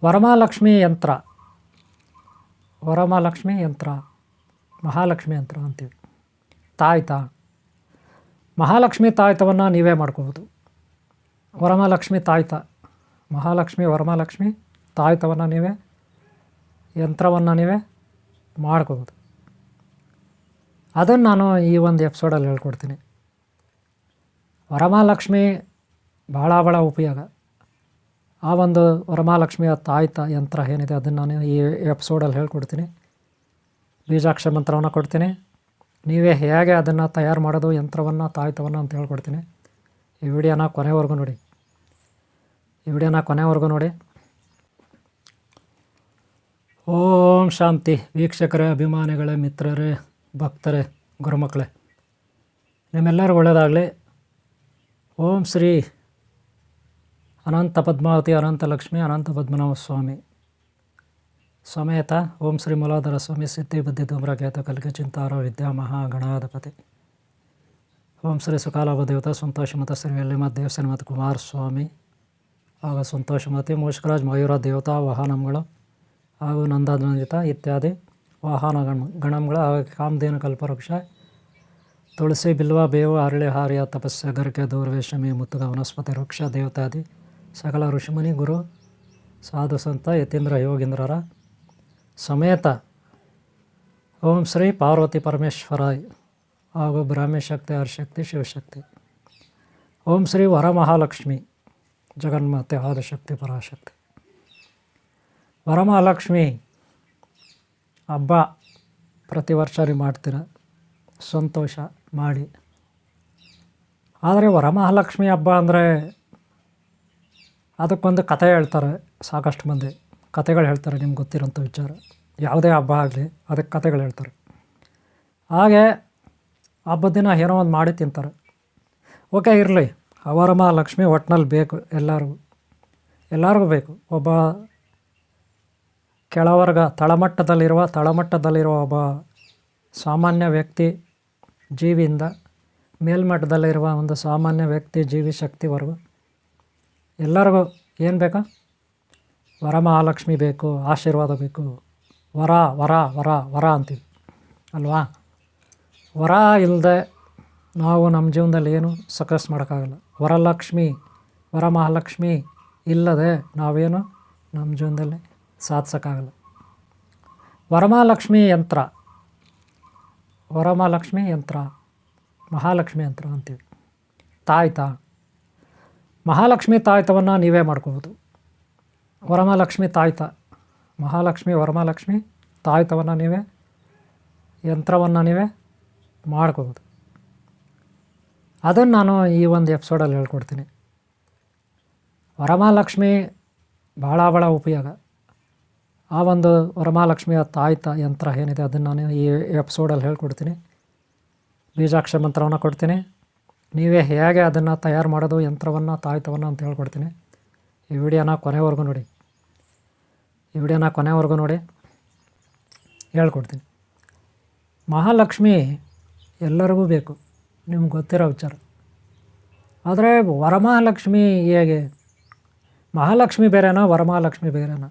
ವರಮಹಾಲಕ್ಷ್ಮಿ ಯಂತ್ರ, ವರಮಹಾಲಕ್ಷ್ಮಿ ಯಂತ್ರ, ಮಹಾಲಕ್ಷ್ಮಿ ಯಂತ್ರ ಅಂತೀವಿ. ತಾಯ್ತ, ಮಹಾಲಕ್ಷ್ಮಿ ತಾಯ್ತವನ್ನು ನೀವೇ ಮಾಡ್ಕೋಬೋದು. ವರಮಹಾಲಕ್ಷ್ಮಿ ತಾಯ್ತ, ಮಹಾಲಕ್ಷ್ಮಿ ವರಮಹಾಲಕ್ಷ್ಮಿ ತಾಯ್ತವನ್ನು ನೀವೇ, ಯಂತ್ರವನ್ನು ನೀವೇ ಮಾಡ್ಕೋಬೋದು. ಅದನ್ನು ನಾನು ಈ ಒಂದು ಎಪಿಸೋಡಲ್ಲಿ ಹೇಳ್ಕೊಡ್ತೀನಿ. ವರಮಹಾಲಕ್ಷ್ಮಿ ಭಾಳ ಉಪಯೋಗ. ಆ ಒಂದು ವರಮಹಾಲಕ್ಷ್ಮಿಯ ತಾಯ್ತ ಯಂತ್ರ ಏನಿದೆ ಅದನ್ನು ನಾನು ಈ ಎಪಿಸೋಡಲ್ಲಿ ಹೇಳ್ಕೊಡ್ತೀನಿ. ಬೀಜಾಕ್ಷರ ಮಂತ್ರವನ್ನು ಕೊಡ್ತೀನಿ. ನೀವೇ ಹೇಗೆ ಅದನ್ನು ತಯಾರು ಮಾಡೋದು ಯಂತ್ರವನ್ನು ತಾಯ್ತವನ್ನು ಅಂತ ಹೇಳ್ಕೊಡ್ತೀನಿ. ಈ ವಿಡಿಯೋನ ಕೊನೆವರೆಗೂ ನೋಡಿ. ಓಂ ಶಾಂತಿ. ವೀಕ್ಷಕರೇ, ಅಭಿಮಾನಿಗಳೇ, ಮಿತ್ರರೇ, ಭಕ್ತರೇ, ಗುರುಮಕ್ಕಳೇ, ನಿಮ್ಮೆಲ್ಲರಿಗೂ ಒಳ್ಳೆಯದಾಗಲಿ. ಓಂ ಶ್ರೀ ಅನಂತ ಪದ್ಮಾವತಿ ಅನಂತ ಲಕ್ಷ್ಮಿ ಅನಂತ ಪದ್ಮನಾಭ ಸ್ವಾಮಿ ಸಮೇತ ಓಂ ಶ್ರೀ ಮೂಲಾಧಾರ ಸ್ವಾಮಿ ಸಿದ್ಧಿ ಬುದ್ಧಿ ಧೂಮ್ರಕೇತು ಕಲಿಕೆ ಚಿಂತಾರೋ ವಿದ್ಯಾ ಮಹಾಗಣಾಧಿಪತಿ ಓಂ ಶ್ರೀ ಸುಕಾಲಾಭ ದೇವತಾ ಸಂತೋಷಮತ ಶ್ರೀ ಎಲ್ಲಿಮತ್ ದೇವಸೇನಮತ್ ಕುಮಾರಸ್ವಾಮಿ ಹಾಗೂ ಸಂತೋಷಮತಿ ಮುಷ್ಕರಾಜ್ ಮಯೂರ ದೇವತಾ ವಾಹನಗಳು ಹಾಗೂ ನಂದಾನಂದಿತ ಇತ್ಯಾದಿ ವಾಹನ ಗಣಗಳು ಹಾಗೂ ಕಾಮಧೇನು ಕಲ್ಪವೃಕ್ಷ ತುಳಸಿ ಬಿಲ್ವ ಬೇವು ಅರಳಿ ಹಾರ್ಯ ತಪಸ್ಯ ಗರ್ಗೆ ದೂರ್ವೇಶಮಿ ಮುತ್ತುಗ ವನಸ್ಪತಿ ವೃಕ್ಷ ದೇವತಾದಿ ಸಕಲ ಋಷಿಮುನಿ ಗುರು ಸಾಧು ಸಂತ ಯತೀಂದ್ರ ಯೋಗೀಂದ್ರರ ಸಮೇತ ಓಂ ಶ್ರೀ ಪಾರ್ವತಿ ಪರಮೇಶ್ವರಾಯ್ ಹಾಗೂ ಬ್ರಾಹ್ಮಿ ಶಕ್ತಿ ಹರಶಕ್ತಿ ಶಿವಶಕ್ತಿ ಓಂ ಶ್ರೀ ವರಮಹಾಲಕ್ಷ್ಮಿ ಜಗನ್ಮಾತೆ ಆದಿಶಕ್ತಿ ಪರಾಶಕ್ತಿ. ವರಮಹಾಲಕ್ಷ್ಮಿ ಹಬ್ಬ ಪ್ರತಿ ವರ್ಷ ಮಾಡ್ತೀರ, ಸಂತೋಷ ಮಾಡಿ. ಆದರೆ ವರಮಹಾಲಕ್ಷ್ಮಿ ಹಬ್ಬ ಅಂದರೆ ಅದಕ್ಕೊಂದು ಕಥೆ ಹೇಳ್ತಾರೆ. ಸಾಕಷ್ಟು ಮಂದಿ ಕಥೆಗಳು ಹೇಳ್ತಾರೆ. ನಿಮ್ಗೆ ಗೊತ್ತಿರೋಂಥ ವಿಚಾರ. ಯಾವುದೇ ಹಬ್ಬ ಆಗಲಿ ಅದಕ್ಕೆ ಕಥೆಗಳು ಹೇಳ್ತಾರೆ. ಹಾಗೆ ಹಬ್ಬದ ದಿನ ಏನೋ ಒಂದು ಮಾಡಿ ತಿಂತಾರೆ. ಓಕೆ, ಇರಲಿ. ವರಮಹಾಲಕ್ಷ್ಮಿ ಒಟ್ಟಿನಲ್ಲಿ ಬೇಕು, ಎಲ್ಲರಿಗೂ ಬೇಕು. ಒಬ್ಬ ಕೆಳವರ್ಗ ತಳಮಟ್ಟದಲ್ಲಿರುವ ಒಬ್ಬ ಸಾಮಾನ್ಯ ವ್ಯಕ್ತಿ ಜೀವಿಯಿಂದ ಮೇಲ್ಮಟ್ಟದಲ್ಲಿರುವ ಒಂದು ಸಾಮಾನ್ಯ ವ್ಯಕ್ತಿ ಜೀವಿ ಶಕ್ತಿವರೆಗೂ ಎಲ್ಲರಿಗೂ ಏನು ಬೇಕಾ? ವರಮಹಾಲಕ್ಷ್ಮಿ ಬೇಕು, ಆಶೀರ್ವಾದ ಬೇಕು. ವರ ವರ ವರ ವರ ಅಂತೀವಿ ಅಲ್ವಾ? ವರ ಇಲ್ಲದೆ ನಾವು ನಮ್ಮ ಜೀವನದಲ್ಲಿ ಏನು ಸಕ್ಸಸ್ ಮಾಡೋಕ್ಕಾಗಲ್ಲ. ವರಮಹಾಲಕ್ಷ್ಮಿ ಇಲ್ಲದೆ ನಾವೇನು ನಮ್ಮ ಜೀವನದಲ್ಲಿ ಸಾಧಿಸೋಕ್ಕಾಗಲ್ಲ. ವರಮಹಾಲಕ್ಷ್ಮಿ ಯಂತ್ರ, ವರಮಹಾಲಕ್ಷ್ಮಿ ಯಂತ್ರ, ಮಹಾಲಕ್ಷ್ಮಿ ಯಂತ್ರ ಅಂತೀವಿ. ತಾಯ್ತ, ಮಹಾಲಕ್ಷ್ಮಿ ತಾಯ್ತವನ್ನು ನೀವೇ ಮಾಡ್ಕೋಬೋದು. ವರಮಹಾಲಕ್ಷ್ಮಿ ತಾಯ್ತ, ಮಹಾಲಕ್ಷ್ಮಿ ವರಮಹಾಲಕ್ಷ್ಮಿ ತಾಯ್ತವನ್ನು ನೀವೇ, ಯಂತ್ರವನ್ನು ನೀವೇ ಮಾಡ್ಕೋಬೋದು. ಅದನ್ನು ನಾನು ಈ ಒಂದು ಎಪಿಸೋಡಲ್ಲಿ ಹೇಳ್ಕೊಡ್ತೀನಿ. ವರಮಹಾಲಕ್ಷ್ಮಿ ಭಾಳ ಉಪಯೋಗ. ಆ ಒಂದು ವರಮಹಾಲಕ್ಷ್ಮಿಯ ತಾಯ್ತ ಯಂತ್ರ ಏನಿದೆ ಅದನ್ನು ನಾನು ಈ ಎಪಿಸೋಡಲ್ಲಿ ಹೇಳ್ಕೊಡ್ತೀನಿ. ಬೀಜಾಕ್ಷರ ಮಂತ್ರವನ್ನು ಕೊಡ್ತೀನಿ. ನೀವೇ ಹೇಗೆ ಅದನ್ನು ತಯಾರು ಮಾಡೋದು ಯಂತ್ರವನ್ನು ತಾಯ್ತವನ್ನು ಅಂತ ಹೇಳ್ಕೊಡ್ತೀನಿ. ಈ ವಿಡಿಯೋನ ಕೊನೆವರೆಗೂ ನೋಡಿ. ಹೇಳ್ಕೊಡ್ತೀನಿ. ಮಹಾಲಕ್ಷ್ಮಿ ಎಲ್ಲರಿಗೂ ಬೇಕು, ನಿಮ್ಗೆ ಗೊತ್ತಿರೋ ವಿಚಾರ. ಆದರೆ ವರಮಹಾಲಕ್ಷ್ಮಿ ಹೇಗೆ? ಮಹಾಲಕ್ಷ್ಮಿ ಬೇರೆನಾ, ವರಮಹಾಲಕ್ಷ್ಮಿ ಬೇರೆನಾ?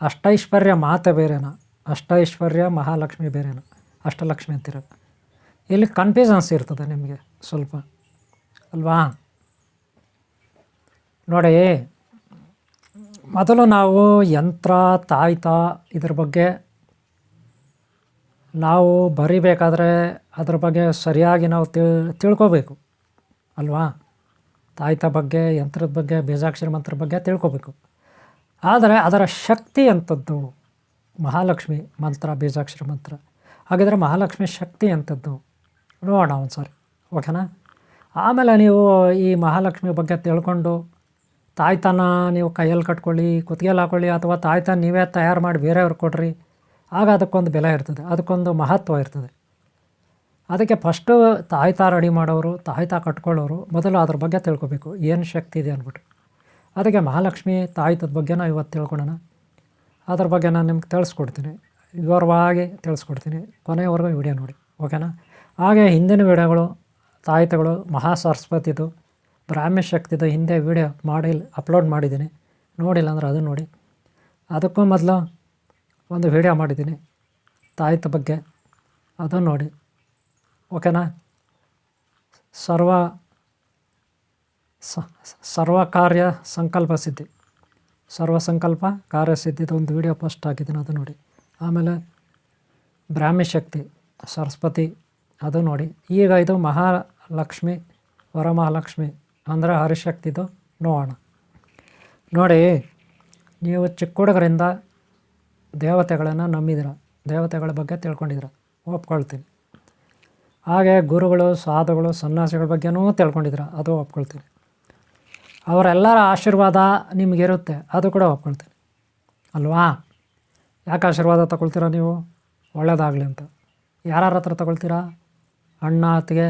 ಅಷ್ಟೈಶ್ವರ್ಯ ಮಾತೆ ಬೇರೆನಾ, ಅಷ್ಟೈಶ್ವರ್ಯ ಮಹಾಲಕ್ಷ್ಮಿ ಬೇರೆನಾ? ಅಷ್ಟಲಕ್ಷ್ಮಿ ಅಂತೀರ. ಇಲ್ಲಿ ಕನ್ಫ್ಯೂಷನ್ಸ್ ಇರ್ತದೆ ನಿಮಗೆ ಸ್ವಲ್ಪ ಅಲ್ವಾ? ನೋಡಿ, ಮೊದಲು ನಾವು ಯಂತ್ರ ತಾಯ್ತ ಇದ್ರ ಬಗ್ಗೆ ನಾವು ಬರಿಬೇಕಾದ್ರೆ ಅದ್ರ ಬಗ್ಗೆ ಸರಿಯಾಗಿ ನಾವು ತಿಳ್ಕೊಬೇಕು ಅಲ್ವಾ? ತಾಯ್ತ ಬಗ್ಗೆ, ಯಂತ್ರದ ಬಗ್ಗೆ, ಬೀಜಾಕ್ಷರ ಮಂತ್ರ ಬಗ್ಗೆ ತಿಳ್ಕೊಬೇಕು. ಆದರೆ ಅದರ ಶಕ್ತಿ ಅಂಥದ್ದು ಮಹಾಲಕ್ಷ್ಮಿ ಮಂತ್ರ, ಬೀಜಾಕ್ಷರ ಮಂತ್ರ. ಹಾಗಿದ್ರೆ ಮಹಾಲಕ್ಷ್ಮಿ ಶಕ್ತಿ ಅಂಥದ್ದು ನೋಡೋಣ ಒಂದು ಸಾರಿ, ಓಕೆನಾ? ಆಮೇಲೆ ನೀವು ಈ ಮಹಾಲಕ್ಷ್ಮಿ ಬಗ್ಗೆ ತಿಳ್ಕೊಂಡು ತಾಯ್ತನ ನೀವು ಕೈಯಲ್ಲಿ ಕಟ್ಕೊಳ್ಳಿ, ಕುತ್ತಿಗೆಯಲ್ಲಿ ಹಾಕ್ಕೊಳ್ಳಿ, ಅಥವಾ ತಾಯ್ತ ನೀವೇ ತಯಾರು ಮಾಡಿ ಬೇರೆಯವ್ರಿಗೆ ಕೊಡ್ರಿ. ಆಗ ಅದಕ್ಕೊಂದು ಬೆಲೆ ಇರ್ತದೆ, ಅದಕ್ಕೊಂದು ಮಹತ್ವ ಇರ್ತದೆ. ಅದಕ್ಕೆ ಫಸ್ಟು ತಾಯ್ತ ರೆಡಿ ಮಾಡೋರು, ತಾಯ್ತ ಕಟ್ಕೊಳ್ಳೋರು ಮೊದಲು ಅದ್ರ ಬಗ್ಗೆ ತಿಳ್ಕೊಬೇಕು, ಏನು ಶಕ್ತಿ ಇದೆ ಅಂದ್ಬಿಟ್ಟು. ಅದಕ್ಕೆ ಮಹಾಲಕ್ಷ್ಮಿ ತಾಯ್ತದ ಬಗ್ಗೆ ನಾವು ಇವತ್ತು ತಿಳ್ಕೊಳ್ಳೋಣ. ಅದ್ರ ಬಗ್ಗೆ ನಾನು ನಿಮ್ಗೆ ತಿಳಿಸ್ಕೊಡ್ತೀನಿ, ವಿವರವಾಗಿ ತಿಳಿಸ್ಕೊಡ್ತೀನಿ. ಕೊನೆಯವರೆಗೂ ವಿಡಿಯೋ ನೋಡಿ, ಓಕೆನಾ? ಹಾಗೆ ಹಿಂದಿನ ವಿಡಿಯೋಗಳು ತಾಯ್ತಗಳು ಮಹಾಸರಸ್ವತಿದು, ಬ್ರಾಹ್ಮಿ ಶಕ್ತಿದು ಹಿಂದೆ ವಿಡಿಯೋ ಅಪ್ಲೋಡ್ ಮಾಡಿದ್ದೀನಿ. ನೋಡಿಲ್ಲ ಅಂದರೆ ಅದು ನೋಡಿ. ಅದಕ್ಕೂ ಮೊದಲು ಒಂದು ವಿಡಿಯೋ ಮಾಡಿದ್ದೀನಿ ತಾಯಿತ ಬಗ್ಗೆ, ಅದು ನೋಡಿ. ಓಕೆನಾ? ಸರ್ವ ಕಾರ್ಯ ಸಂಕಲ್ಪ ಸಿದ್ಧಿ, ಸರ್ವ ಸಂಕಲ್ಪ ಕಾರ್ಯಸಿದ್ಧಿದು ಒಂದು ವಿಡಿಯೋ ಪೋಸ್ಟ್ ಹಾಕಿದ್ದೀನಿ, ಅದು ನೋಡಿ. ಆಮೇಲೆ ಬ್ರಾಹ್ಮಿ ಶಕ್ತಿ ಸರಸ್ವತಿ, ಅದು ನೋಡಿ. ಈಗ ಇದು ಮಹಾಲಕ್ಷ್ಮಿ, ವರಮಹಾಲಕ್ಷ್ಮಿ ಅಂದರೆ ಹರಿಶಕ್ತಿದು ನೋಡೋಣ. ನೋಡಿ, ನೀವು ಚಿಕ್ಕ ಹುಡುಗರಿಂದ ದೇವತೆಗಳನ್ನು ನಂಬಿದ್ದೀರ, ದೇವತೆಗಳ ಬಗ್ಗೆ ತಿಳ್ಕೊಂಡಿದ್ದೀರ, ಒಪ್ಕೊಳ್ತೀನಿ. ಹಾಗೆ ಗುರುಗಳು, ಸಾಧುಗಳು, ಸನ್ಯಾಸಿಗಳ ಬಗ್ಗೆನೂ ತಿಳ್ಕೊಂಡಿದ್ದೀರ, ಅದು ಒಪ್ಕೊಳ್ತೀನಿ. ಅವರೆಲ್ಲರ ಆಶೀರ್ವಾದ ನಿಮಗಿರುತ್ತೆ, ಅದು ಕೂಡ ಒಪ್ಕೊಳ್ತೀನಿ ಅಲ್ವಾ? ಯಾಕೆ ಆಶೀರ್ವಾದ ತಗೊಳ್ತೀರಾ ನೀವು? ಒಳ್ಳೆಯದಾಗಲಿ ಅಂತ. ಯಾರ್ಯಾರ ಹತ್ರ ತಗೊಳ್ತೀರಾ? ಅಣ್ಣ ಅತ್ತಿಗೆ,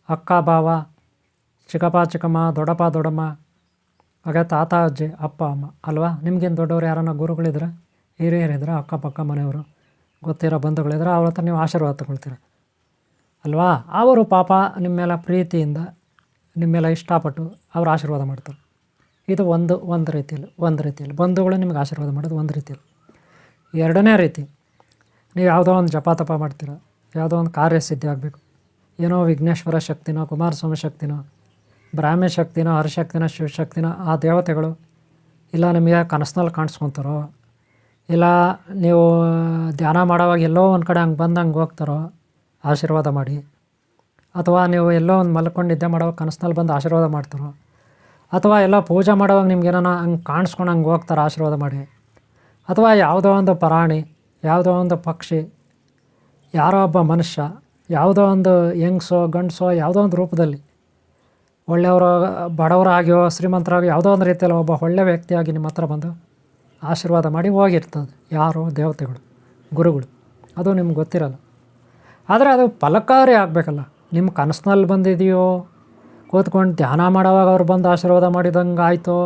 ಅಕ್ಕ ಭಾವ, ಚಿಕ್ಕಪ್ಪ ಚಿಕ್ಕಮ್ಮ, ದೊಡ್ಡಪ್ಪ ದೊಡ್ಡಮ್ಮ, ಹಾಗೆ ತಾತ ಅಜ್ಜಿ, ಅಪ್ಪ ಅಮ್ಮ ಅಲ್ವಾ? ನಿಮಗೇನು ದೊಡ್ಡವರು ಯಾರನ್ನ ಗುರುಗಳಿದ್ರೆ, ಹಿರಿಯರಿದ್ರೆ, ಅಕ್ಕಪಕ್ಕ ಮನೆಯವರು, ಗೊತ್ತಿರೋ ಬಂಧುಗಳಿದ್ರೆ ಅವ್ರ ಹತ್ರ ನೀವು ಆಶೀರ್ವಾದ ತಗೊಳ್ತೀರ ಅಲ್ವಾ? ಅವರು ಪಾಪ ನಿಮ್ಮ ಮೇಲೆ ಪ್ರೀತಿಯಿಂದ, ನಿಮ್ಮ ಮೇಲೆ ಇಷ್ಟಪಟ್ಟು ಅವ್ರು ಆಶೀರ್ವಾದ ಮಾಡ್ತಾರೆ. ಇದು ಒಂದು ರೀತಿಯಲ್ಲಿ ಬಂಧುಗಳು ನಿಮಗೆ ಆಶೀರ್ವಾದ ಮಾಡೋದು ಒಂದು ರೀತಿಯಲ್ಲಿ. ಎರಡನೇ ರೀತಿ, ನೀವು ಯಾವುದೋ ಒಂದು ಜಪ ತಪ ಮಾಡ್ತೀರ, ಯಾವುದೋ ಒಂದು ಕಾರ್ಯಸಿದ್ಧಿ ಆಗಬೇಕು, ಏನೋ ವಿಘ್ನೇಶ್ವರ ಶಕ್ತಿನೋ, ಕುಮಾರಸ್ವಾಮಿ ಶಕ್ತಿನೋ, ಬ್ರಾಹ್ಮಿ ಶಕ್ತಿನೋ, ಹರಿಶಕ್ತಿನೋ, ಶಿವಶಕ್ತಿನೋ ಆ ದೇವತೆಗಳು ಇಲ್ಲ ನಿಮಗೆ ಕನಸಿನಲ್ಲಿ ಕಾಣಿಸ್ಕೊತಾರೋ, ಇಲ್ಲ ನೀವು ಧ್ಯಾನ ಮಾಡೋವಾಗ ಎಲ್ಲೋ ಒಂದು ಕಡೆ ಹಂಗೆ ಬಂದು ಹೋಗ್ತಾರೋ ಆಶೀರ್ವಾದ ಮಾಡಿ, ಅಥವಾ ನೀವು ಎಲ್ಲೋ ಒಂದು ಮಲ್ಕೊಂಡು ನಿದ್ದೆ ಮಾಡೋವಾಗ ಕನಸಿನಲ್ಲಿ ಬಂದು ಆಶೀರ್ವಾದ ಮಾಡ್ತಾರೋ, ಅಥವಾ ಎಲ್ಲ ಪೂಜೆ ಮಾಡೋವಾಗ ನಿಮ್ಗೆ ಏನಾನ ಹಂಗೆ ಕಾಣಿಸ್ಕೊಂಡು ಹಂಗೆ ಹೋಗ್ತಾರೆ ಆಶೀರ್ವಾದ ಮಾಡಿ, ಅಥವಾ ಯಾವುದೋ ಒಂದು ಪ್ರಾಣಿ, ಯಾವುದೋ ಒಂದು ಪಕ್ಷಿ, ಯಾರೋ ಒಬ್ಬ ಮನುಷ್ಯ, ಯಾವುದೋ ಒಂದು ಹೆಂಗಸೋ ಗಂಡಸೋ ಯಾವುದೋ ಒಂದು ರೂಪದಲ್ಲಿ ಒಳ್ಳೆಯವರು, ಬಡವರಾಗಿಯೋ ಶ್ರೀಮಂತರಾಗಿ ಯಾವುದೋ ಒಂದು ರೀತಿಯಲ್ಲಿ ಒಬ್ಬ ಒಳ್ಳೆಯ ವ್ಯಕ್ತಿಯಾಗಿ ನಿಮ್ಮ ಹತ್ರ ಬಂದು ಆಶೀರ್ವಾದ ಮಾಡಿ ಹೋಗಿರ್ತದೆ. ಯಾರು? ದೇವತೆಗಳು, ಗುರುಗಳು. ಅದು ನಿಮ್ಗೆ ಗೊತ್ತಿರಲ್ಲ. ಆದರೆ ಅದು ಫಲಕಾರಿ ಆಗಬೇಕಲ್ಲ. ನಿಮ್ಮ ಕನಸಿನಲ್ಲಿ ಬಂದಿದೆಯೋ, ಕೂತ್ಕೊಂಡು ಧ್ಯಾನ ಮಾಡೋವಾಗ ಅವ್ರು ಬಂದು ಆಶೀರ್ವಾದ ಮಾಡಿದಂಗೆ ಆಯಿತು,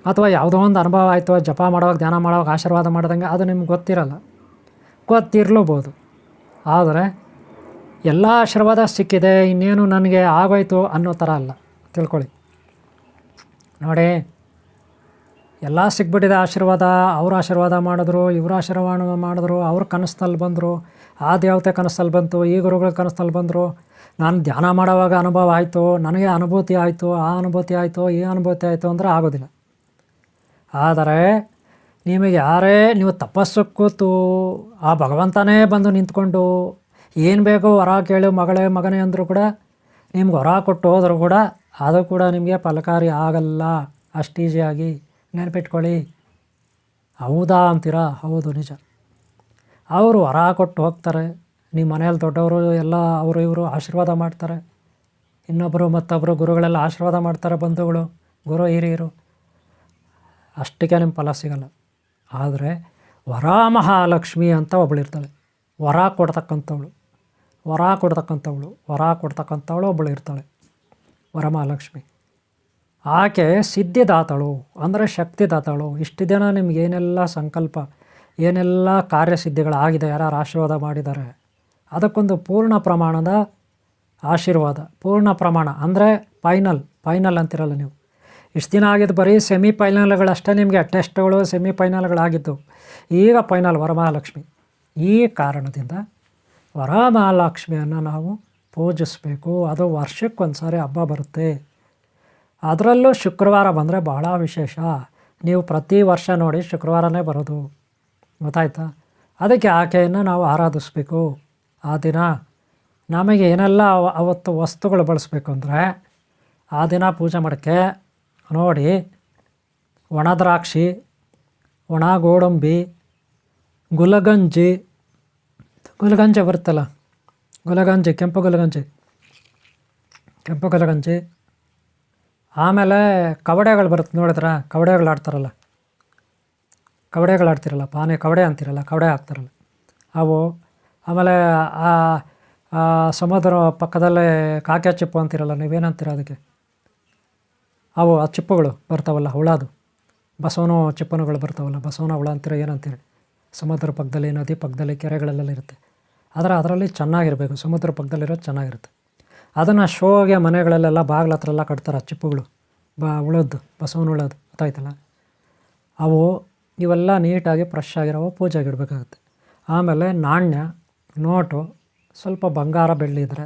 ಅಥವಾ ಯಾವುದೋ ಒಂದು ಅನುಭವ ಆಯಿತು, ಜಪ ಮಾಡೋವಾಗ ಧ್ಯಾನ ಮಾಡೋವಾಗ ಆಶೀರ್ವಾದ ಮಾಡಿದಂಗೆ, ಅದು ನಿಮ್ಗೆ ಗೊತ್ತಿರಲ್ಲ. ಗೊತ್ತಿರಲೂಬೋದು. ಆದರೆ ಎಲ್ಲ ಆಶೀರ್ವಾದ ಸಿಕ್ಕಿದೆ, ಇನ್ನೇನು ನನಗೆ ಆಗೋಯ್ತು ಅನ್ನೋ ಥರ ಅಲ್ಲ, ತಿಳ್ಕೊಳ್ಳಿ. ನೋಡಿ, ಎಲ್ಲ ಸಿಕ್ಬಿಟ್ಟಿದೆ ಆಶೀರ್ವಾದ. ಅವರು ಆಶೀರ್ವಾದ ಮಾಡಿದ್ರು, ಇವರು ಆಶೀರ್ವಾದ ಮಾಡಿದ್ರು, ಅವ್ರ ಕನಸಿನಲ್ಲಿ ಬಂದರು, ಆ ದೇವತೆ ಕನಸಲ್ಲಿ ಬಂತು, ಈ ಗುರುಗಳ ಕನಸಲ್ಲಿ ಬಂದರು, ನಾನು ಧ್ಯಾನ ಮಾಡೋವಾಗ ಅನುಭವ ಆಯಿತು, ನನಗೆ ಅನುಭೂತಿ ಆಯಿತು, ಆ ಅನುಭೂತಿ ಆಯಿತು, ಈ ಅನುಭೂತಿ ಆಯಿತು ಅಂದರೆ ಆಗೋದಿಲ್ಲ. ಆದರೆ ನಿಮಗೆ ಯಾರೇ ನೀವು ತಪಸ್ಸು ಕೂತು ಆ ಭಗವಂತನೇ ಬಂದು ನಿಂತ್ಕೊಂಡು ಏನು ಬೇಕೋ ವರ ಕೇಳು ಮಗನೇ ಅಂದರೂ ಕೂಡ, ನಿಮ್ಗೆ ವರ ಕೊಟ್ಟು ಹೋದರೂ ಕೂಡ ಅದು ಕೂಡ ನಿಮಗೆ ಫಲಕಾರಿ ಆಗಲ್ಲ ಅಷ್ಟು ಈಸಿಯಾಗಿ. ನೆನಪಿಟ್ಕೊಳ್ಳಿ. ಹೌದಾ ಅಂತೀರಾ? ಹೌದು, ನಿಜ. ಅವರು ವರ ಕೊಟ್ಟು ಹೋಗ್ತಾರೆ, ನಿಮ್ಮ ಮನೆಯಲ್ಲಿ ದೊಡ್ಡವರು ಎಲ್ಲ ಅವರು ಇವರು ಆಶೀರ್ವಾದ ಮಾಡ್ತಾರೆ, ಇನ್ನೊಬ್ಬರು ಮತ್ತೊಬ್ಬರು ಗುರುಗಳೆಲ್ಲ ಆಶೀರ್ವಾದ ಮಾಡ್ತಾರೆ, ಬಂಧುಗಳು, ಗುರು ಹಿರಿಯರು. ಅಷ್ಟಕ್ಕೆ ನಿಮ್ಮ ಫಲ ಸಿಗಲ್ಲ. ಆದರೆ ವರಮಹಾಲಕ್ಷ್ಮಿ ಅಂತ ಒಬ್ಬಳಿರ್ತಾಳೆ, ವರ ಕೊಡ್ತಕ್ಕಂಥವಳು ಒಬ್ಬಳು ಇರ್ತಾಳೆ, ವರಮಹಾಲಕ್ಷ್ಮಿ. ಆಕೆ ಸಿದ್ಧಿದಾತಳು ಅಂದರೆ ಶಕ್ತಿದಾತಳು. ಇಷ್ಟು ದಿನ ನಿಮಗೇನೆಲ್ಲ ಸಂಕಲ್ಪ, ಏನೆಲ್ಲ ಕಾರ್ಯಸಿದ್ಧಿಗಳಾಗಿದೆ, ಯಾರು ಆಶೀರ್ವಾದ ಮಾಡಿದ್ದಾರೆ, ಅದಕ್ಕೊಂದು ಪೂರ್ಣ ಪ್ರಮಾಣದ ಆಶೀರ್ವಾದ. ಪೂರ್ಣ ಪ್ರಮಾಣ ಅಂದರೆ ಫೈನಲ್ ಅಂತಿರಲ್ಲ ನೀವು. ಇಷ್ಟು ದಿನ ಆಗಿದ್ದು ಬರೀ ಸೆಮಿಫೈನಲ್ಗಳಷ್ಟೇ, ನಿಮಗೆ ಟೆಸ್ಟ್ಗಳು ಸೆಮಿಫೈನಲ್ಗಳಾಗಿದ್ದು. ಈಗ ಫೈನಲ್ ವರಮಹಾಲಕ್ಷ್ಮಿ. ಈ ಕಾರಣದಿಂದ ವರಮಹಾಲಕ್ಷ್ಮಿಯನ್ನು ನಾವು ಪೂಜಿಸಬೇಕು. ಅದು ವರ್ಷಕ್ಕೊಂದು ಸಾರಿ ಹಬ್ಬ ಬರುತ್ತೆ. ಅದರಲ್ಲೂ ಶುಕ್ರವಾರ ಬಂದರೆ ಭಾಳ ವಿಶೇಷ. ನೀವು ಪ್ರತಿ ವರ್ಷ ನೋಡಿ ಶುಕ್ರವಾರನೇ ಬರೋದು, ಗೊತ್ತಾಯ್ತಾ? ಅದಕ್ಕೆ ಆಕೆಯನ್ನು ನಾವು ಆರಾಧಿಸ್ಬೇಕು. ಆ ದಿನ ನಮಗೆ ಏನೆಲ್ಲ ಅವತ್ತು ವಸ್ತುಗಳು ಬಳಸಬೇಕು ಅಂದರೆ, ಆ ದಿನ ಪೂಜೆ ಮಾಡೋಕ್ಕೆ ನೋಡಿ, ಒಣ ದ್ರಾಕ್ಷಿ, ಒಣ ಗೋಡಂಬಿ, ಗುಲಗಂಜಿ ಬರುತ್ತಲ್ಲ, ಕೆಂಪು ಗುಲಗಂಜಿ, ಆಮೇಲೆ ಕವಡೆಗಳು ಬರುತ್ತೆ ನೋಡಿದ್ರ, ಕವಡೆಗಳು ಆಡ್ತಿರಲ್ಲ, ಪಾನೆ ಕವಡೆ ಅಂತಿರಲ್ಲ, ಕವಡೆ ಹಾಕ್ತಾರಲ್ಲ ಅವು. ಆಮೇಲೆ ಆ ಸಮುದ್ರ ಪಕ್ಕದಲ್ಲೇ ಕಾಕೆ ಚಿಪ್ಪು ಅಂತಿರಲ್ಲ, ನೀವೇನಂತೀರ ಅದಕ್ಕೆ? ಅವು ಆ ಚಿಪ್ಪುಗಳು ಬರ್ತಾವಲ್ಲ, ಹುಳದು ಬಸವನ ಚಿಪ್ಪನುಗಳು ಬರ್ತಾವಲ್ಲ, ಬಸವನ ಹುಳ ಅಂತೀರ, ಏನಂತೀರಿ? ಸಮುದ್ರ ಪಕ್ಕದಲ್ಲಿ, ನದಿ ಪಕ್ಕದಲ್ಲಿ, ಕೆರೆಗಳಲ್ಲೆಲ್ಲ ಇರುತ್ತೆ. ಆದರೆ ಅದರಲ್ಲಿ ಚೆನ್ನಾಗಿರಬೇಕು, ಸಮುದ್ರ ಪಕ್ಕದಲ್ಲಿರೋದು ಚೆನ್ನಾಗಿರುತ್ತೆ. ಅದನ್ನು ಶೋಗೆ ಮನೆಗಳಲ್ಲೆಲ್ಲ ಬಾಗಿಲ ಹತ್ರ ಎಲ್ಲ ಕಟ್ತಾರೆ, ಚಿಪ್ಪುಗಳು, ಹುಳದ್ದು, ಬಸವನ ಹುಳದ್ದು, ಗೊತ್ತಾಯ್ತಲ್ಲ? ಅವು ಇವೆಲ್ಲ ನೀಟಾಗಿ ಫ್ರೆಶ್ ಆಗಿರೋ ಪೂಜೆಗೆ ಇಡಬೇಕಾಗುತ್ತೆ. ಆಮೇಲೆ ನಾಣ್ಯ, ನೋಟು, ಸ್ವಲ್ಪ ಬಂಗಾರ, ಬೆಳ್ಳಿ ಇದ್ದರೆ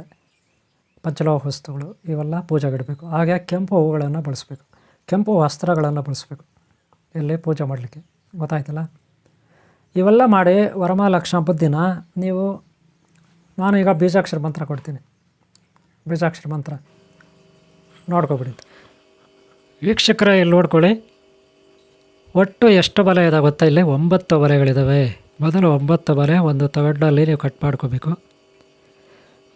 ಪಂಚಲೋಹ ವಸ್ತುಗಳು ಇವೆಲ್ಲ ಪೂಜೆಗೆ ಇಡಬೇಕು. ಹಾಗೆ ಕೆಂಪು ಹೂಗಳನ್ನು ಬಳಸಬೇಕು, ಕೆಂಪು ವಸ್ತ್ರಗಳನ್ನು ಬಳಸಬೇಕು ಇಲ್ಲಿ ಪೂಜೆ ಮಾಡಲಿಕ್ಕೆ. ಗೊತ್ತಾಯ್ತಲ್ಲ? ಇವೆಲ್ಲ ಮಾಡಿ ವರಮಹಾಲಕ್ಷ್ಮಿ ಹಬ್ಬದ ದಿನ ನೀವು, ನಾನು ಈಗ ಬೀಜಾಕ್ಷರ ಮಂತ್ರ ಕೊಡ್ತೀನಿ. ಬೀಜಾಕ್ಷರ ಮಂತ್ರ ನೋಡ್ಕೊಬಿಡಿ ವೀಕ್ಷಕರೇ. ಇಲ್ಲಿ ನೋಡ್ಕೊಳ್ಳಿ, ಒಟ್ಟು ಎಷ್ಟು ಬಲೆ ಇದೆ ಗೊತ್ತಾ? ಇಲ್ಲಿ 9 ಬಲೆಗಳಿದ್ದಾವೆ. ಮೊದಲು 9 ಬಲೆ ಒಂದು ತಗಡಲ್ಲಿ ನೀವು ಕಟ್ ಮಾಡ್ಕೋಬೇಕು.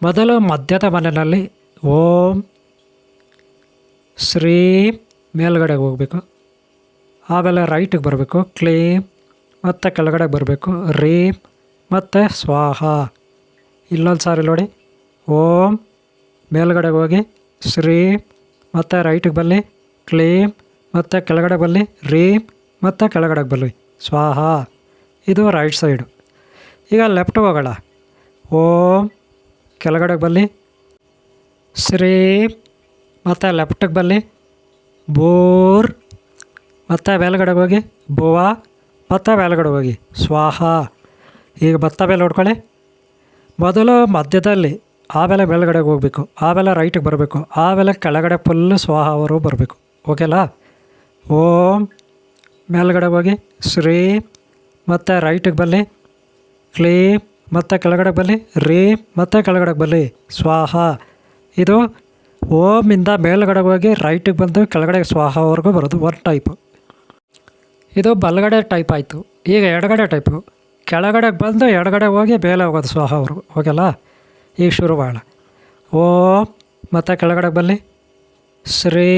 ಮೊದಲು ಮಧ್ಯದ ಮನೆಯಲ್ಲಿ ಓಂ ಶ್ರೀ ಮೇಲ್ಗಡೆಗೆ ಹೋಗಬೇಕು. ಆಮೇಲೆ ರೈಟಿಗೆ ಬರಬೇಕು, ಕ್ಲೀಮ್, ಮತ್ತು ಕೆಳಗಡೆಗೆ ಬರಬೇಕು ರೀಂ, ಮತ್ತು ಸ್ವಾಹ. ಇಲ್ಲೊಂದು ಸಾರಿ ನೋಡಿ, ಓಂ ಮೇಲ್ಗಡೆಗೆ ಹೋಗಿ ಶ್ರೀ, ಮತ್ತು ರೈಟಿಗೆ ಬರಲಿ ಕ್ಲೀಮ್, ಮತ್ತು ಕೆಳಗಡೆ ಬರಲಿ ರೀಂ, ಮತ್ತು ಕೆಳಗಡೆಗೆ ಬರಲಿ ಸ್ವಾಹ. ಇದು ರೈಟ್ ಸೈಡು. ಈಗ ಲೆಫ್ಟ್ ಹೋಗೋಣ. ಓಂ ಕೆಳಗಡೆಗೆ ಬರಲಿ ಶ್ರೀ, ಮತ್ತು ಲೆಫ್ಟಿಗೆ ಬರಲಿ ಬೂರ್, ಮತ್ತು ಮೇಲ್ಗಡೆಗೆ ಹೋಗಿ ಭುವ, ಮತ್ತು ಮೇಲ್ಗಡೆ ಹೋಗಿ ಸ್ವಾಹ. ಈಗ ಭತ್ತ ಮೇಲೆ ನೋಡ್ಕೊಳ್ಳಿ. ಮೊದಲು ಮಧ್ಯದಲ್ಲಿ, ಆಮೇಲೆ ಮೇಲ್ಗಡೆಗೆ ಹೋಗಬೇಕು, ಆಮೇಲೆ ರೈಟಿಗೆ ಬರಬೇಕು, ಆಮೇಲೆ ಕೆಳಗಡೆ ಫುಲ್ಲು ಸ್ವಾಹವರು ಬರಬೇಕು. ಓಕೆಲ್ಲ? ಓಂ ಮೇಲ್ಗಡೆ ಹೋಗಿ ಶ್ರೀ, ಮತ್ತು ರೈಟಿಗೆ ಬರಲಿ ಕ್ಲೀಮ್, ಮತ್ತು ಕೆಳಗಡೆ ಬರಲಿ ರೀಂ, ಮತ್ತು ಕೆಳಗಡೆಗೆ ಬರಲಿ ಸ್ವಾಹ. ಇದು ಓಮಿಂದ ಮೇಲ್ಗಡೆ ಹೋಗಿ ರೈಟಿಗೆ ಬಂದು ಕೆಳಗಡೆ ಸ್ವಾಹವರೆಗೂ ಬರೋದು ಒಂದು ಟೈಪು. ಇದು ಬಲಗಡೆ ಟೈಪ್ ಆಯಿತು. ಈಗ ಎಡಗಡೆ ಟೈಪು, ಕೆಳಗಡೆಗೆ ಬಂದು ಎಡಗಡೆ ಹೋಗಿ ಮೇಲೆ ಹೋಗೋದು ಸ್ವಾಹವರೆಗೂ. ಓಕೆಲ್ಲ? ಈಗ ಶುರು ಮಾಡೋಣ. ಓಂ ಮತ್ತು ಕೆಳಗಡೆಗೆ ಬರಲಿ ಶ್ರೀ,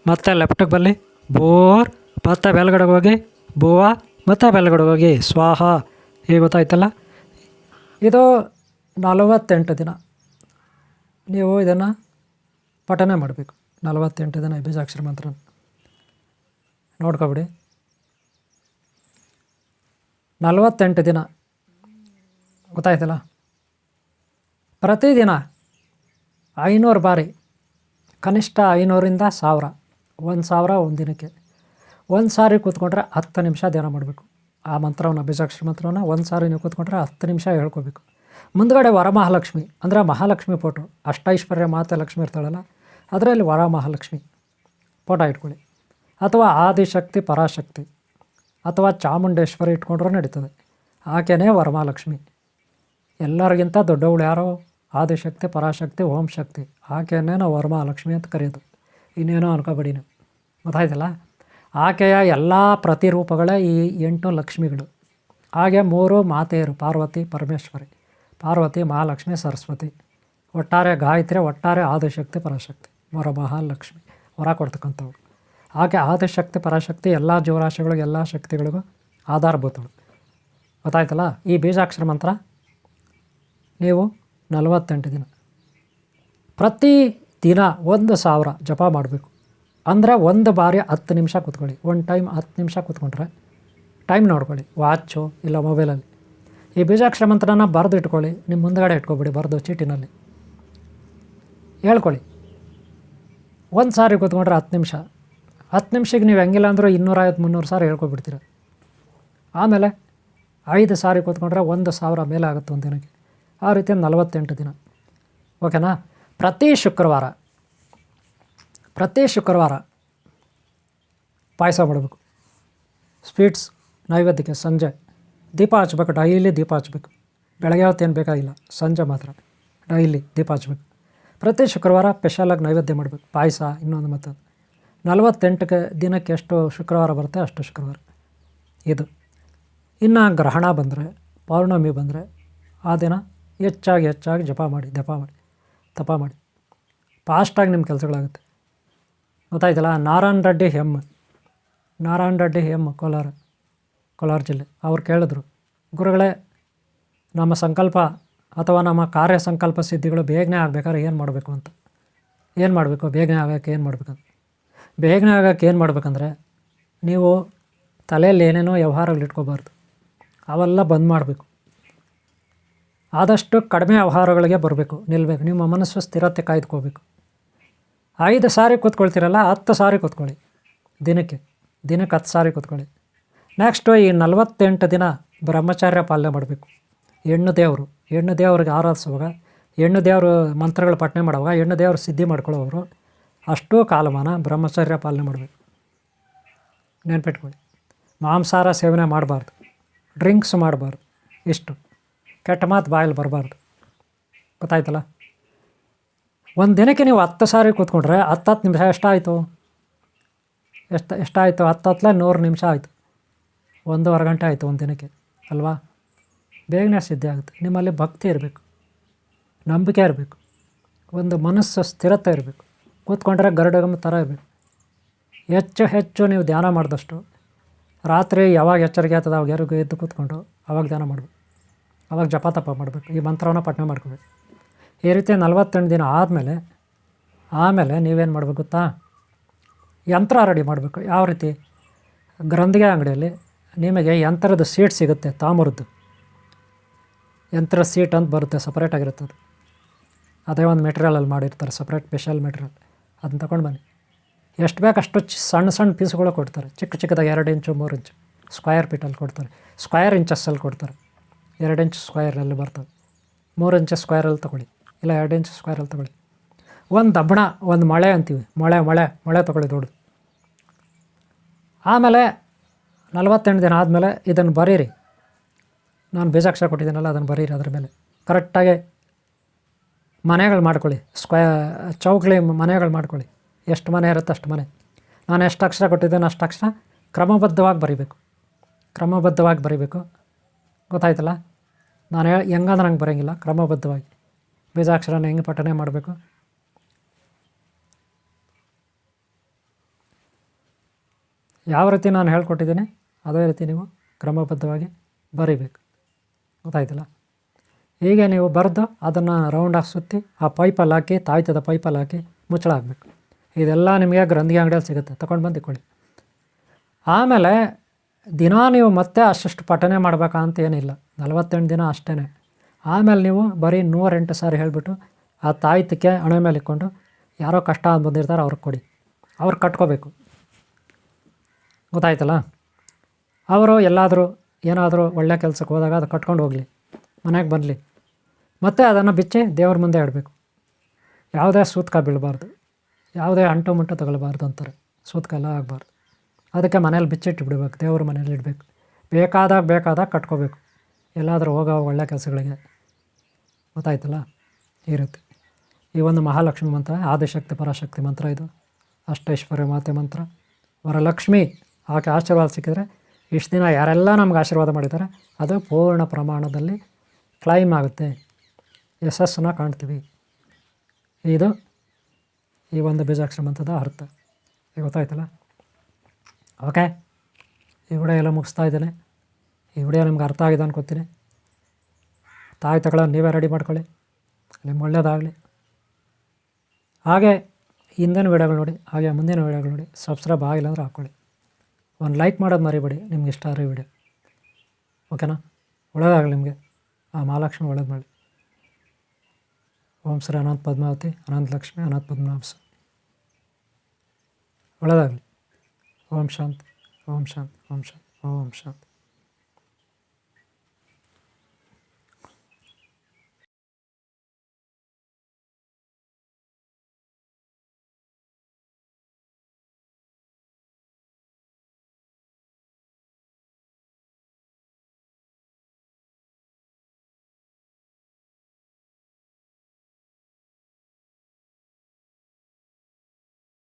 ಮತ್ತು ಲೆಫ್ಟಿಗೆ ಬರಲಿ ಬೋರ್, ಮತ್ತು ಮೇಲ್ಗಡೆಗೆ ಹೋಗಿ ಭುವ, ಮತ್ತು ಮೇಲ್ಗಡೆ ಹೋಗಿ ಸ್ವಾಹ. ಈಗ ಗೊತ್ತಾಯ್ತಲ್ಲ? ಇದು 48 ದಿನ ನೀವು ಇದನ್ನು ಪಠನೆ ಮಾಡಬೇಕು. 48 ದಿನ ಬೀಜಾಕ್ಷರ ಮಂತ್ರ ನೋಡ್ಕೊಬಿಡಿ. 48 ದಿನ ಗೊತ್ತಾಯ್ತಲ್ಲ? ಪ್ರತಿದಿನ 500 ಬಾರಿ, ಕನಿಷ್ಠ 500ರಿಂದ 1000, 1000 ಒಂದು ದಿನಕ್ಕೆ. ಒಂದು ಸಾರಿ ಕೂತ್ಕೊಂಡ್ರೆ 10 ನಿಮಿಷ ಧ್ಯಾನ ಮಾಡಬೇಕು. ಆ ಮಂತ್ರವನ್ನು, ಬೀಜಾಕ್ಷರ ಮಂತ್ರವನ್ನು ಒಂದು ಸಾರಿ ನೀವು ಕೂತ್ಕೊಂಡ್ರೆ 10 ನಿಮಿಷ ಹೇಳ್ಕೋಬೇಕು. ಮುಂದ್ಗಡೆ ವರಮಹಾಲಕ್ಷ್ಮಿ ಅಂದರೆ ಮಹಾಲಕ್ಷ್ಮಿ ಫೋಟೋ, ಅಷ್ಟೈಶ್ವರ್ಯ ಮಾತೆ ಲಕ್ಷ್ಮಿ ಇರ್ತಾಳಲ್ಲ, ಅದರಲ್ಲಿ ವರಮಹಾಲಕ್ಷ್ಮಿ ಫೋಟೋ ಇಟ್ಕೊಳ್ಳಿ. ಅಥವಾ ಆದಿಶಕ್ತಿ, ಪರಾಶಕ್ತಿ, ಅಥವಾ ಚಾಮುಂಡೇಶ್ವರಿ ಇಟ್ಕೊಂಡ್ರೂ ನಡೀತದೆ. ಆಕೆಯೇ ವರಮಹಾಲಕ್ಷ್ಮಿ. ಎಲ್ಲರಿಗಿಂತ ದೊಡ್ಡವಳು ಯಾರೋ? ಆದಿಶಕ್ತಿ, ಪರಾಶಕ್ತಿ, ಓಂ ಶಕ್ತಿ. ಆಕೆಯನ್ನೇ ನಾವು ವರಮಹಾಲಕ್ಷ್ಮಿ ಅಂತ ಕರೆಯೋದು. ಇನ್ನೇನೋ ಅನ್ಕೋಬೇಡಿ ನೀವು. ಗೊತ್ತಾಯ್ತಲ್ಲ? ಆಕೆಯ ಎಲ್ಲ ಪ್ರತಿರೂಪಗಳೇ ಈ 8 ಲಕ್ಷ್ಮಿಗಳು. ಹಾಗೆ 3 ಮಾತೆಯರು, ಪಾರ್ವತಿ, ಪರಮೇಶ್ವರಿ. ಪಾರ್ವತಿ, ಮಹಾಲಕ್ಷ್ಮಿ, ಸರಸ್ವತಿ. ಒಟ್ಟಾರೆ ಗಾಯತ್ರಿ, ಒಟ್ಟಾರೆ ಆದಿಶಕ್ತಿ, ಪರಾಶಕ್ತಿ, ವರಮಹಾಲಕ್ಷ್ಮಿ, ವರ ಕೊಡ್ತಕ್ಕಂಥವ್ರು. ಹಾಗೆ ಆದಿಶಕ್ತಿ, ಪರಾಶಕ್ತಿ ಎಲ್ಲ ಜೀವರಾಶಿಗಳಿಗೂ, ಎಲ್ಲ ಶಕ್ತಿಗಳಿಗೂ ಆಧಾರಭೂತಗಳು. ಗೊತ್ತಾಯ್ತಲ್ಲ? ಈ ಬೀಜಾಕ್ಷರ ಮಂತ್ರ ನೀವು 48 ದಿನ ಪ್ರತಿ ದಿನ 1000 ಜಪ ಮಾಡಬೇಕು. ಅಂದರೆ ಒಂದು ಬಾರಿ 10 ನಿಮಿಷ ಕೂತ್ಕೊಳ್ಳಿ. ಒಂದು ಟೈಮ್ 10 ನಿಮಿಷ ಕೂತ್ಕೊಂಡ್ರೆ ಟೈಮ್ ನೋಡ್ಕೊಳ್ಳಿ, ವಾಚು ಇಲ್ಲ ಮೊಬೈಲಲ್ಲಿ. ಈ ಬೀಜಾಕ್ಷರ ಮಂತ್ರನ ಬರೆದು ಇಟ್ಕೊಳ್ಳಿ, ನಿಮ್ಮ ಮುಂದುಗಡೆ ಇಟ್ಕೊಬಿಡಿ, ಬರೆದು ಚೀಟಿನಲ್ಲಿ ಹೇಳ್ಕೊಳ್ಳಿ. ಒಂದು ಸಾರಿ ಕೂತ್ಕೊಂಡ್ರೆ 10 ನಿಮಿಷ. 10 ನಿಮಿಷಕ್ಕೆ ನೀವು ಹೆಂಗಿಲ್ಲ ಅಂದರೂ 250-300 ಸಾರಿ ಹೇಳ್ಕೊಬಿಡ್ತೀರ. ಆಮೇಲೆ 5 ಸಾರಿ ಕೂತ್ಕೊಂಡ್ರೆ 1000 ಮೇಲೆ ಆಗುತ್ತೆ ಒಂದು ದಿನಕ್ಕೆ. ಆ ರೀತಿ 48 ದಿನ. ಓಕೆನಾ? ಪ್ರತಿ ಶುಕ್ರವಾರ ಪಾಯಸ ಮಾಡಬೇಕು. ಸ್ವೀಟ್ಸ್ ನೈವೇದ್ಯಕ್ಕೆ ಸಂಜೆ ದೀಪ ಹಚ್ಬೇಕು. ಡೈಲಿ ದೀಪ ಹಚ್ಬೇಕು. ಬೆಳಗ್ಗೆ ಹೊತ್ತೇನು ಬೇಕಾಗಿಲ್ಲ, ಸಂಜೆ ಮಾತ್ರ ಡೈಲಿ ದೀಪ ಹಚ್ಬೇಕು. ಪ್ರತಿ ಶುಕ್ರವಾರ ಸ್ಪೆಷಲಾಗಿ ನೈವೇದ್ಯ ಮಾಡಬೇಕು. ಪಾಯಸ, ಇನ್ನೊಂದು ಮತ್ತೊಂದು. 48 ದಿನಕ್ಕೆ ಎಷ್ಟು ಶುಕ್ರವಾರ ಬರುತ್ತೆ ಅಷ್ಟು ಶುಕ್ರವಾರ ಇದು. ಇನ್ನು ಗ್ರಹಣ ಬಂದರೆ, ಪೌರ್ಣಮಿ ಬಂದರೆ ಆ ದಿನ ಹೆಚ್ಚಾಗಿ ಜಪ ಮಾಡಿ, ತಪ ಮಾಡಿ ಫಾಸ್ಟಾಗಿ ನಿಮ್ಮ ಕೆಲಸಗಳಾಗುತ್ತೆ. ಗೊತ್ತಾಯ್ತಲ್ಲ? ನಾರಾಯಣ ರೆಡ್ಡಿ ಹೆಮ್ ಕೋಲಾರ ಜಿಲ್ಲೆ. ಅವ್ರು ಕೇಳಿದ್ರು, ಗುರುಗಳೇ ನಮ್ಮ ಸಂಕಲ್ಪ ಅಥವಾ ನಮ್ಮ ಕಾರ್ಯ ಸಂಕಲ್ಪ ಸಿದ್ಧಿಗಳು ಬೇಗನೆ ಆಗಬೇಕಾದ್ರೆ ಏನು ಮಾಡಬೇಕು ಅಂತ. ಏನು ಮಾಡಬೇಕು ಬೇಗನೆ ಆಗೋಕ್ಕೆ? ಏನು ಮಾಡಬೇಕಂತ ಬೇಗನೆ ಆಗೋಕ್ಕೆ ಏನು ಮಾಡಬೇಕಂದ್ರೆ, ನೀವು ತಲೆಯಲ್ಲಿ ಏನೇನೋ ವ್ಯವಹಾರಗಳು ಇಟ್ಕೋಬಾರ್ದು. ಅವೆಲ್ಲ ಬಂದ್ ಮಾಡಬೇಕು. ಆದಷ್ಟು ಕಡಿಮೆ ವ್ಯವಹಾರಗಳಿಗೆ ಬರಬೇಕು, ನಿಲ್ಲಬೇಕು. ನಿಮ್ಮ ಮನಸ್ಸು ಸ್ಥಿರತೆ ಕಾಯ್ದುಕೋಬೇಕು. 5 ಸಾರಿ ಕೂತ್ಕೊಳ್ತೀರಲ್ಲ, 10 ಸಾರಿ ಕೂತ್ಕೊಳ್ಳಿ. ದಿನಕ್ಕೆ 10 ಸಾರಿ ಕೂತ್ಕೊಳ್ಳಿ. ನೆಕ್ಸ್ಟು ಈ 48 ದಿನ ಬ್ರಹ್ಮಚರ್ಯ ಪಾಲನೆ ಮಾಡಬೇಕು. ಹೆಣ್ಣು ದೇವ್ರಿಗೆ ಆರಾಧಿಸುವಾಗ, ಹೆಣ್ಣು ದೇವರು ಮಂತ್ರಗಳು ಪಠನೆ ಮಾಡುವಾಗ, ಹೆಣ್ಣು ದೇವರು ಸಿದ್ಧಿ ಮಾಡ್ಕೊಳ್ಳೋರು ಅಷ್ಟೂ ಕಾಲಮಾನ ಬ್ರಹ್ಮಚರ್ಯ ಪಾಲನೆ ಮಾಡಬೇಕು. ನೆನ್ಪಿಟ್ಕೊಳ್ಳಿ. ಮಾಂಸಾಹಾರ ಸೇವನೆ ಮಾಡಬಾರ್ದು, ಡ್ರಿಂಕ್ಸ್ ಮಾಡಬಾರ್ದು, ಇಷ್ಟು ಕೆಟ್ಟ ಮಾತು ಬಾಯಲ್ಲಿ ಬರಬಾರ್ದು. ಗೊತ್ತಾಯ್ತಲ್ಲ? ಒಂದು ದಿನಕ್ಕೆ ನೀವು 10 ಸಾರಿ ಕೂತ್ಕೊಂಡ್ರೆ 10 ನಿಮಿಷ ಎಷ್ಟಾಯಿತು? ಎಷ್ಟಾಯಿತು? 10 100 ನಿಮಿಷ ಆಯಿತು. 1.5 ಗಂಟೆ ಆಯಿತು ಒಂದು ದಿನಕ್ಕೆ ಅಲ್ವಾ? ಬೇಗನೆ ಸಿದ್ಧಿ ಆಗುತ್ತೆ. ನಿಮ್ಮಲ್ಲಿ ಭಕ್ತಿ ಇರಬೇಕು, ನಂಬಿಕೆ ಇರಬೇಕು, ಒಂದು ಮನಸ್ಸು ಸ್ಥಿರತೆ ಇರಬೇಕು. ಕೂತ್ಕೊಂಡ್ರೆ ಗರುಡಗಮ್ಮ ಥರ ಇರಬೇಕು. ಹೆಚ್ಚು ನೀವು ಧ್ಯಾನ ಮಾಡಿದಷ್ಟು ರಾತ್ರಿ ಯಾವಾಗ ಎಚ್ಚರಿಕೆ ಆಗ್ತದೆ ಅವಾಗ ಯಾರಿಗೂ ಎದ್ದು ಕೂತ್ಕೊಂಡು ಅವಾಗ ಧ್ಯಾನ ಮಾಡಬೇಕು, ಅವಾಗ ಜಪ ತಪ ಮಾಡಬೇಕು, ಈ ಮಂತ್ರವನ್ನು ಪಠನೆ ಮಾಡ್ಕೋಬೇಕು. ಈ ರೀತಿ 48 ದಿನ ಆಮೇಲೆ ನೀವೇನು ಮಾಡಬೇಕು ಗೊತ್ತಾ? ಯಂತ್ರ ರೆಡಿ ಮಾಡಬೇಕು. ಯಾವ ರೀತಿ? ಗ್ರಂಥಿಗೆ ಅಂಗಡಿಯಲ್ಲಿ ನಿಮಗೆ ಯಂತ್ರದ ಸೀಟ್ ಸಿಗುತ್ತೆ, ತಾಮ್ರದ್ದು ಯಂತ್ರ ಸೀಟ್ ಅಂತ ಬರುತ್ತೆ, ಸಪ್ರೇಟಾಗಿರುತ್ತೆ ಅದು. ಅದೇ ಒಂದು ಮೆಟೀರಿಯಲಲ್ಲಿ ಮಾಡಿರ್ತಾರೆ, ಸಪ್ರೇಟ್ ಸ್ಪೆಷಲ್ ಮೆಟೀರಿಯಲ್. ಅದನ್ನ ತಗೊಂಡು ಬನ್ನಿ. ಎಷ್ಟು ಬೇಕು ಅಷ್ಟು ಸಣ್ಣ ಪೀಸ್ಗಳು ಕೊಡ್ತಾರೆ. ಚಿಕ್ಕದಾಗಿ 2 ಇಂಚು 3 ಇಂಚು ಸ್ಕ್ವಯರ್ ಫೀಟಲ್ಲಿ ಕೊಡ್ತಾರೆ, ಸ್ಕ್ವಯರ್ ಇಂಚಸ್ಸಲ್ಲಿ ಕೊಡ್ತಾರೆ. 2 ಇಂಚ್ ಸ್ಕ್ವಯರಲ್ಲಿ ಬರ್ತದೆ, 3 ಇಂಚ್ ಸ್ಕ್ವಯರಲ್ಲಿ ತೊಗೊಳ್ಳಿ, ಇಲ್ಲ 2 ಇಂಚ್ ಸ್ಕ್ವಯರಲ್ಲಿ ತೊಗೊಳ್ಳಿ. ಒಂದು ದಬ್ಬಣ, ಒಂದು ಮೊಳೆ ಅಂತೀವಿ, ಮೊಳೆ ತೊಗೊಳ್ಳಿ ದೊಡ್ಡದು. ಆಮೇಲೆ 48 ದಿನ ಆದಮೇಲೆ ಇದನ್ನು ಬರೀರಿ. ನಾನು ಬೀಜಾಕ್ಷರ ಕೊಟ್ಟಿದ್ದೀನಲ್ಲ ಅದನ್ನು ಬರೀರಿ. ಅದ್ರ ಮೇಲೆ ಕರೆಕ್ಟಾಗಿ ಮನೆಗಳು ಮಾಡ್ಕೊಳ್ಳಿ, ಚೌಕಳಿ ಮನೆಗಳು ಮಾಡ್ಕೊಳ್ಳಿ. ಎಷ್ಟು ಮನೆ ಇರುತ್ತೆ ಅಷ್ಟು ಮನೆ. ನಾನು ಎಷ್ಟು ಅಕ್ಷರ ಕೊಟ್ಟಿದ್ದೇನೆ ಅಷ್ಟು ಅಕ್ಷರ ಕ್ರಮಬದ್ಧವಾಗಿ ಬರೀಬೇಕು. ಗೊತ್ತಾಯ್ತಲ್ಲ? ನಾನು ಹೆಂಗಂದ್ರೆ ನಂಗೆ ಬರೋಂಗಿಲ್ಲ, ಕ್ರಮಬದ್ಧವಾಗಿ ಬೀಜಾಕ್ಷರನ ಹೆಂಗೆ ಪಠನೆ ಮಾಡಬೇಕು. ಯಾವ ರೀತಿ ನಾನು ಹೇಳ್ಕೊಟ್ಟಿದ್ದೀನಿ ಅದೇ ರೀತಿ ನೀವು ಕ್ರಮಬದ್ಧವಾಗಿ ಬರೀಬೇಕು. ಗೊತ್ತಾಯ್ತಲ್ಲ? ಹೀಗೆ ನೀವು ಬರೆದು ಅದನ್ನು ರೌಂಡಾಗಿ ಸುತ್ತಿ ಆ ಪೈಪಲ್ಲಿ ಹಾಕಿ, ತಾಯ್ತದ ಪೈಪಲ್ಲಿ ಹಾಕಿ ಮುಚ್ಚಳ ಹಾಕಬೇಕು. ಇದೆಲ್ಲ ನಿಮಗೆ ಗ್ರಂಥಿಗೆ ಅಂಗಡಿಯಲ್ಲಿ ಸಿಗುತ್ತೆ, ತೊಗೊಂಡು ಬಂದು ಇಟ್ಕೊಳ್ಳಿ. ಆಮೇಲೆ ದಿನ ನೀವು ಮತ್ತೆ ಅಷ್ಟು ಪಠನೆ ಮಾಡಬೇಕಾ ಅಂತ ಏನಿಲ್ಲ, 48 ದಿನ ಅಷ್ಟೇ. ಆಮೇಲೆ ನೀವು ಬರೀ 108 ಸಾರಿ ಹೇಳಿಬಿಟ್ಟು ಆ ತಾಯ್ತಕ್ಕೆ ಹಣೆ ಮೇಲೆ ಇಟ್ಕೊಂಡು ಯಾರೋ ಕಷ್ಟ ಅಂತ ಬಂದಿರ್ತಾರೆ ಅವ್ರಿಗೆ ಕೊಡಿ. ಅವ್ರು ಕಟ್ಕೋಬೇಕು. ಗೊತ್ತಾಯ್ತಲ್ಲ? ಅವರು ಏನಾದರೂ ಒಳ್ಳೆ ಕೆಲಸಕ್ಕೆ ಹೋದಾಗ ಅದು ಕಟ್ಕೊಂಡು ಹೋಗಲಿ, ಮನೆಗೆ ಬರಲಿ. ಮತ್ತು ಅದನ್ನು ಬಿಚ್ಚಿ ದೇವ್ರ ಮುಂದೆ ಇಡಬೇಕು. ಯಾವುದೇ ಸೂತ್ಕ ಬೀಳಬಾರ್ದು, ಯಾವುದೇ ಅಂಟು ಮುಂಟು ತಗೊಳ್ಬಾರ್ದು ಅಂತಾರೆ. ಸೂತ್ಕ ಎಲ್ಲ ಆಗಬಾರ್ದು. ಅದಕ್ಕೆ ಮನೇಲಿ ಬಿಚ್ಚಿಟ್ಟು ಬಿಡಬೇಕು, ದೇವ್ರ ಮನೇಲಿ ಇಡಬೇಕು. ಬೇಕಾದಾಗ ಕಟ್ಕೋಬೇಕು, ಎಲ್ಲಾದರೂ ಹೋಗೋ ಒಳ್ಳೆ ಕೆಲಸಗಳಿಗೆ. ಗೊತ್ತಾಯ್ತಲ್ಲ? ಈ ರೀತಿ ಈ ಒಂದು ಮಹಾಲಕ್ಷ್ಮಿ ಮಂತ್ರ, ಆದಿಶಕ್ತಿ ಪರಾಶಕ್ತಿ ಮಂತ್ರ, ಇದು ಅಷ್ಟೈಶ್ವರ್ಯ ಮಾತೆ ಮಂತ್ರ. ವರಲಕ್ಷ್ಮಿ ಆಕೆ ಆಶೀರ್ವಾದ ಸಿಕ್ಕಿದರೆ ಇಷ್ಟು ದಿನ ಯಾರೆಲ್ಲ ನಮ್ಗೆ ಆಶೀರ್ವಾದ ಮಾಡಿದ್ದಾರೆ ಅದು ಪೂರ್ಣ ಪ್ರಮಾಣದಲ್ಲಿ ಕ್ಲೈಮ್ ಆಗುತ್ತೆ, ಯಶಸ್ಸನ್ನು ಕಾಣ್ತೀವಿ. ಇದು ಈ ಒಂದು ಬೀಜಾಕ್ಷರ ಮಂತ್ರದ ಅರ್ಥ. ಈಗ ಗೊತ್ತಾಯ್ತಲ್ಲ? ಓಕೆ, ಈ ವಿಡಿಯೋ ಎಲ್ಲ ಮುಗಿಸ್ತಾ ಇದ್ದೇನೆ. ಈ ವಿಡಿಯೋ ನಿಮ್ಗೆ ಅರ್ಥ ಆಗಿದೆ ಅನ್ಕೋತೀನಿ. ತಾಯ್ತಗಳನ್ನು ನೀವೇ ರೆಡಿ ಮಾಡ್ಕೊಳ್ಳಿ, ನಿಮ್ಗೆ ಒಳ್ಳೆಯದಾಗಲಿ. ಹಾಗೆ ಹಿಂದಿನ ವೀಡಿಯೋಗಳು ನೋಡಿ, ಹಾಗೆ ಮುಂದಿನ ವೀಡಿಯೋಗಳು ನೋಡಿ. ಸಬ್ಸ್ಕ್ರೈಬ್ ಆಗಿಲ್ಲ ಅಂದರೆ ಹಾಕ್ಕೊಳ್ಳಿ. ಒಂದು ಲೈಕ್ ಮಾಡೋದು ಮರಿಬೇಡಿ ನಿಮ್ಗೆ ಇಷ್ಟ ಆದರೆ ವಿಡಿಯೋ. ಓಕೆನಾ? ಒಳ್ಳೆಯದಾಗಲಿ ನಿಮಗೆ. ಆ ಮಹಾಲಕ್ಷ್ಮಿ ಒಳ್ಳೇದು ಮಾಡಿ. ಓಂ ಶ್ರೀ ಅನಂತ ಪದ್ಮಾವತಿ, ಅನಂತ ಲಕ್ಷ್ಮಿ, ಅನಂತ ಪದ್ಮನಾಭ. ಒಳ್ಳೆಯದಾಗಲಿ. ಓಂ ಶಾಂತಿ, ಓಂ ಶಾಂತಿ, ಓಂ ಶಾಂತಿ, ಓಂ ಶಾಂತಿ.